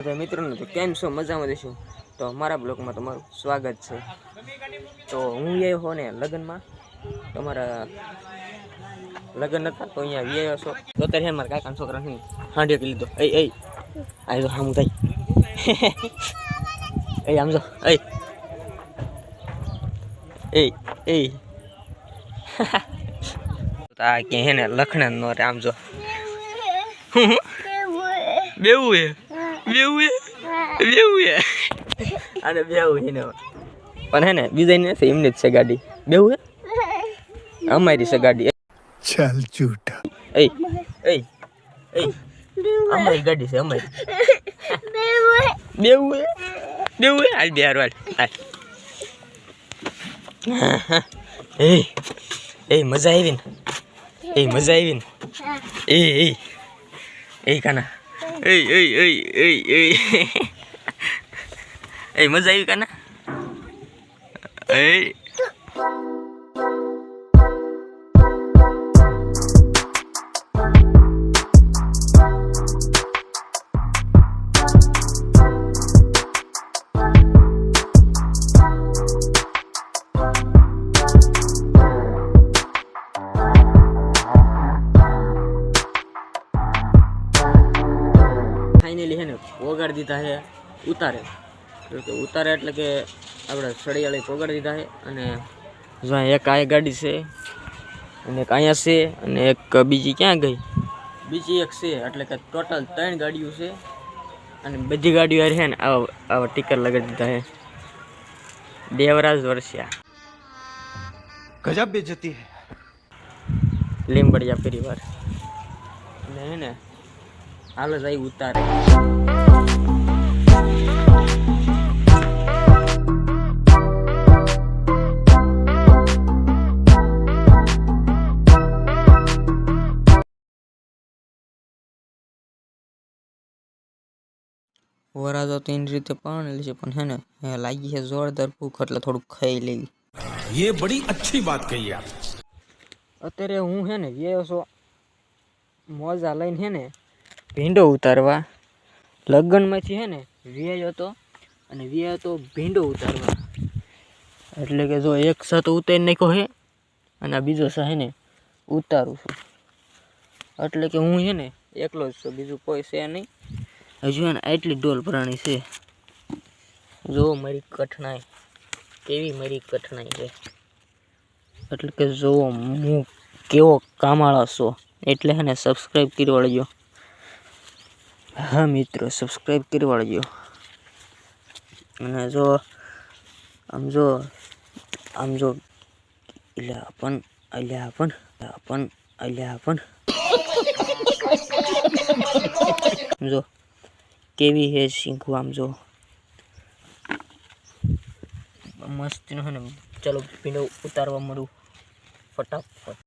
मित्रों तो केम छो मजा में देशो तो हमारा ब्लॉग में तुम्हारू स्वागत है। तो हूँ ये हो ने लगन में तमारा लगन था तो अँ वी छो तो तेरे मार काका छोकरा नहीं हांडियो के लीधो ए ए आई तो हम गई ए आम जो ए ए ए ता के है ने लखना नो रे आम जो बेऊ है बेऊ है बेऊ है अरे बेऊ है ने पण है ने बीजा ने से एमने से गाड़ी बेऊ है हमारी से गाड़ी चल झूठा ए ए ए हमारी गाड़ी से हमारी बेऊ है आज बिहार वाल ए ए मजा आई ने ए मजा आई ने ए ए काना ए ए ए ए ए ए मजा आई काना ए फाइनली है ने पोगाड़ दीधा है उतारे तो उतारे एटले के આપણે સળિયાળી પોગાડી દીધા છે અને જો એક આ ગાડી છે અને એક અહીંયા છે અને એક બીજી ક્યાં ગઈ બીજી એક છે એટલે કે ટોટલ 3 ગાડીઓ છે અને બધી ગાડીઓ છે ને આવા ટીકર લગાડી દીધા છે દેવરાજ વર્ષિયા गजब बेइज्जती है લીંબડિયા પરિવાર અને હે ને હાલ જ આવી ઉતારે वरा तो तीन रीते पाणेली छे पण है ने लागी है जोरदार भूख એટલે થોડું ખાઈ લેવી। ये बड़ी अच्छी बात कही आप। અત્યારે હું હે ને વ્યાયો છો મોજા લઈને હે ને ભીંડો ઉતારવા લગનમાંથી હે ને વ્યાયો તો અને વ્યાયો તો ભીંડો ઉતારવા એટલે કે જો એક સાથ ઉતારી નાખ્યો હે અને આ બીજો સા હે ને ઉતારું છું એટલે કે હું હે ને એકલો જ છું બીજું કોઈ છે નહીં। હજુ એને આટલી ડોલ પ્રાણી છે જો મારી કઠણાઈ કેવી મારી કઠણાઈ છે એટલે કે જો હું કેવો કામાળો છો એટલે હે ને સબસ્ક્રાઈબ કરી વાળજો। હા મિત્રો સબસ્ક્રાઈબ કરી વાળજો અને જો આમ જો અલ્યા જો केवी है सीखू आम जो मस्त है ने चलो भींडो उतारवा मळू फटाफट।